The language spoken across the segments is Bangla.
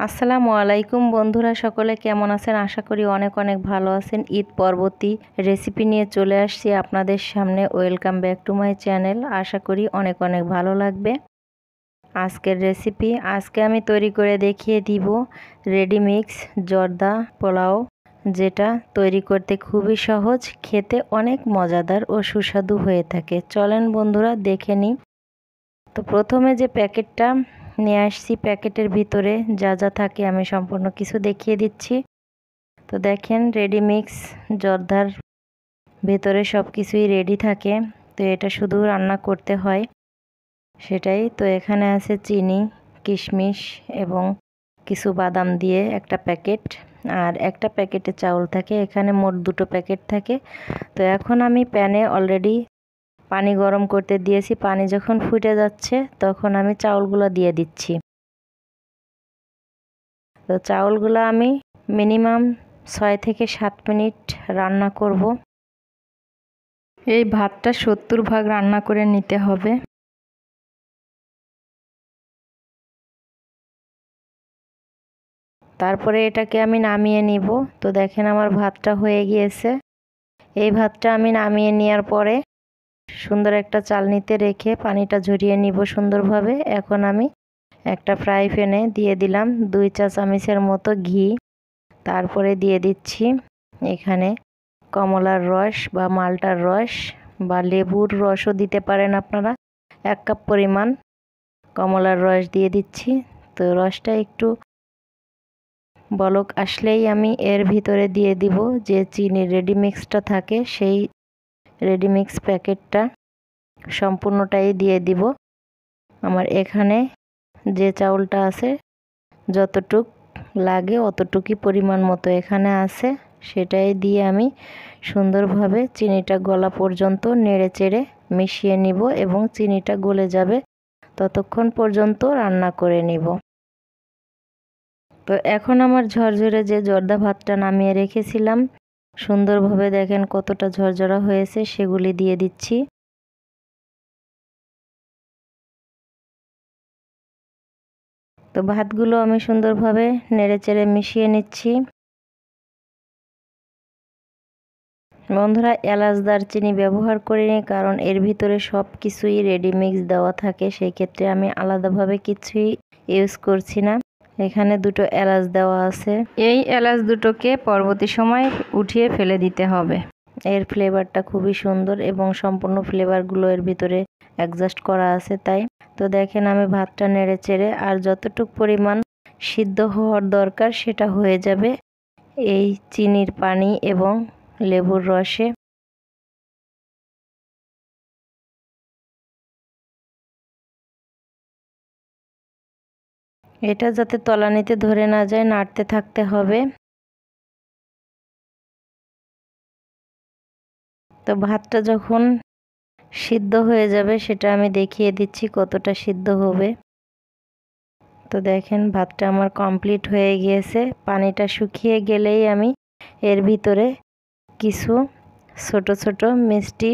আসসালামু আলাইকুম বন্ধুরা, সকলে কেমন আছেন? আশা করি অনেক অনেক ভালো আছেন। ঈদ পরবর্তী রেসিপি নিয়ে চলে আসছি আপনাদের সামনে। Welcome back to my channel. আশা করি অনেক অনেক ভালো লাগবে আজকের রেসিপি। আজকে আমি তৈরি করে দেখিয়ে দিব রেডি মিক্স জর্দা পোলাও, যেটা তৈরি করতে খুবই সহজ, খেতে অনেক মজাদার ও সুস্বাদু হয়ে থাকে। চলেন বন্ধুরা দেখে নিই। তো প্রথমে যে প্যাকেটটা নিয়ে আসছি, প্যাকেটের ভিতরে যা যা থাকে আমি সম্পূর্ণ কিছু দেখিয়ে দিচ্ছি। তো দেখেন, রেডি মিক্স জর্দার ভেতরে সব কিছুই রেডি থাকে, তো এটা শুধু রান্না করতে হয় সেটাই। তো এখানে আছে চিনি, কিশমিশ এবং কিছু বাদাম দিয়ে একটা প্যাকেট, আর একটা প্যাকেটে চাউল থাকে। এখানে মোট দুটো প্যাকেট থাকে। তো এখন আমি প্যানে অলরেডি পানি গরম করতে দিয়েছি। পানি যখন ফুটে যাচ্ছে তখন আমি চাউলগুলো দিয়ে দিচ্ছি। তো চাউলগুলো আমি মিনিমাম 6 থেকে 7 মিনিট রান্না করব। এই ভাতটা 70 ভাগ রান্না করে নিতে হবে। তারপরে এটাকে আমি নামিয়ে নিব। তো দেখেন আমার ভাতটা হয়ে গিয়েছে। এই ভাতটা আমি নামিয়ে নেওয়ার পরে সুন্দর একটা চালনিতে রেখে পানিটা ঝরিয়ে নিব সুন্দরভাবে। এখন আমি একটা ফ্রাই প্যানে দিয়ে দিলাম 2 চা চামচের মতো ঘি। তারপরে দিয়ে দিচ্ছি এখানে কমলার রস বা মালটার রস বা লেবুর রসও দিতে পারেন আপনারা। 1 কাপ পরিমাণ কমলার রস দিয়ে দিচ্ছি। তো রসটা একটু বলক আসলেই আমি এর ভিতরে দিয়ে দিব যে চিনির রেডি মিক্সটা থাকে, সেই রেডি মিক্স প্যাকেটটা সম্পূর্ণটাই দিয়ে দিব। আমার এখানে যে চাউলটা আছে যতটুক লাগে অতটুকুই পরিমাণ মতো এখানে আছে, সেটাই দিয়ে আমি সুন্দরভাবে চিনিটা গলা পর্যন্ত নেড়েচেড়ে মিশিয়ে নিব এবং চিনিটা গলে যাবে ততক্ষণ পর্যন্ত রান্না করে নিব। তো এখন আমার ঝরঝরে যে জর্দা ভাতটা নামিয়ে রেখেছিলাম, সুন্দরভাবে দেখেন কতটা ঝরঝরা হয়েছে, সেগুলি দিয়ে দিচ্ছি। তো ভাতগুলো আমি সুন্দরভাবে নেড়েচেড়ে মিশিয়ে নিচ্ছি। বন্ধুরা, এলাচ দারচিনি ব্যবহার করিনি, কারণ এর ভিতরে সব কিছুই রেডি মিক্স দেওয়া থাকে, সেই ক্ষেত্রে আমি আলাদাভাবে কিছুই ইউজ করছি না। এখানে দুটো এলাচ দেওয়া আছে। এই এলাচ দুটোকে পরবর্তী সময় উঠিয়ে ফেলে দিতে হবে। এর ফ্লেভারটা খুবই সুন্দর এবং সম্পূর্ণ ফ্লেভারগুলো এর ভিতরে অ্যাডজাস্ট করা আছে তাই। তো দেখেন আমি ভাতটা নেড়েচেড়ে আর যতটুক পরিমাণ সিদ্ধ হওয়ার দরকার সেটা হয়ে যাবে এই চিনির পানি এবং লেবুর রসে। এটা যাতে তলানিতে ধরে না যায়, নাড়তে থাকতে হবে। তো ভাতটা যখন সিদ্ধ হয়ে যাবে সেটা আমি দেখিয়ে দিচ্ছি কতটা সিদ্ধ হবে। তো দেখেন ভাতটা আমার কমপ্লিট হয়ে গিয়েছে। পানিটা শুকিয়ে গেলেই আমি এর ভিতরে কিছু ছোট ছোট মিষ্টি,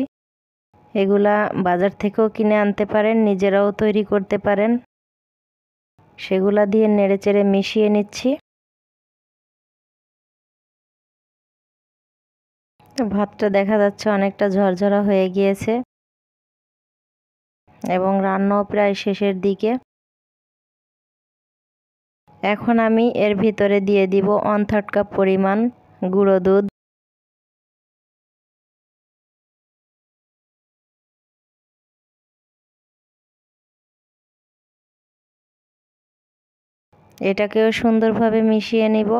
এগুলা বাজার থেকেও কিনে আনতে পারেন, নিজেরাও তৈরি করতে পারেন, সেগুলা দিয়ে নেড়েচেড়ে মিশিয়ে নিচ্ছি। ভাতটা দেখা যাচ্ছে অনেকটা ঝরঝরা হয়ে গিয়েছে এবং রান্নাও প্রায় শেষের দিকে। এখন আমি এর ভিতরে দিয়ে দিব 1/3 কাপ পরিমাণ গুঁড়ো দুধ। এটাকেও সুন্দরভাবে মিশিয়ে নিব।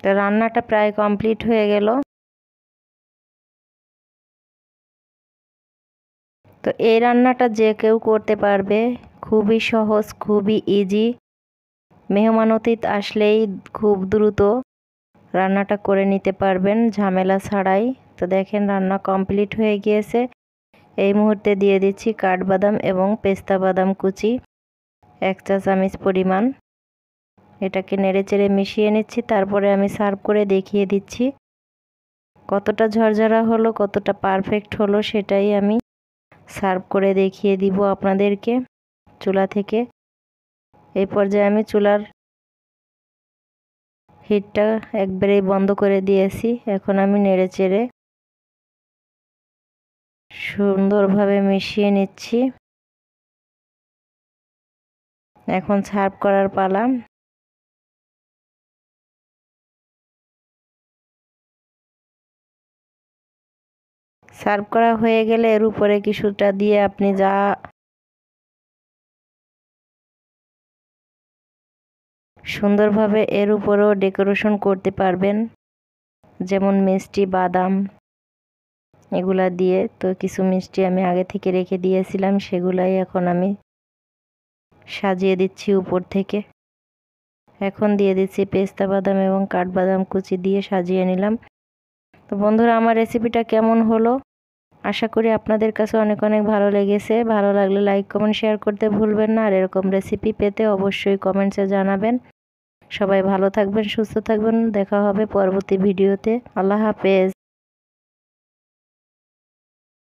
তো রান্নাটা প্রায় কমপ্লিট হয়ে গেল। তো এই রান্নাটা যে কেউ করতে পারবে, খুবই সহজ, খুবই ইজি। মেহমান অতিথি আসলেই খুব দ্রুত রান্নাটা করে নিতে পারবেন ঝামেলা ছাড়াই। তো দেখেন রান্না কমপ্লিট হয়ে গিয়েছে। এই মুহূর্তে দিয়ে দিচ্ছি কাঠবাদাম এবং পেস্তা বাদাম কুচি 1 চা চামচ পরিমাণ। এটাকে নেড়েচেড়ে মিশিয়ে নিচ্ছি। তারপরে আমি সার্ভ করে দেখিয়ে দিচ্ছি। কতটা ঝরঝরা হলো, কতটা পারফেক্ট হলো সেটাই আমি সার্ভ করে দেখিয়ে দিব আপনাদেরকে চুলা থেকে। এই পর্যায়ে আমি চুলার হিটটা একবারেই বন্ধ করে দিয়েছি। এখন আমি নেড়েচেড়ে সুন্দরভাবে মিশিয়ে নিচ্ছি। এখন সার্ভ করার পালা। সার্ভ করা হয়ে গেলে এর উপরে কিছুটা দিয়ে আপনি যা সুন্দরভাবে এর উপরেও ডেকোরেশন করতে পারবেন, যেমন মিষ্টি, বাদাম এগুলা দিয়ে। তো কিছু মিষ্টি আমি আগে থেকে রেখে দিয়েছিলাম, সেগুলাই এখন আমি সাজিয়ে দিচ্ছি উপর থেকে। এখন দিয়ে দিচ্ছি পেস্তা বাদাম এবং কাঠবাদাম কুচি দিয়ে সাজিয়ে নিলাম। তো বন্ধুরা, আমার রেসিপিটা কেমন হলো? আশা করি আপনাদের কাছে অনেক অনেক ভালো লেগেছে। ভালো লাগলে লাইক, কমেন্ট, শেয়ার করতে ভুলবেন না। আর এরকম রেসিপি পেতে অবশ্যই কমেন্টসে জানাবেন। সবাই ভালো থাকবেন, সুস্থ থাকবেন। দেখা হবে পরবর্তী ভিডিওতে। আল্লাহ হাফেজ।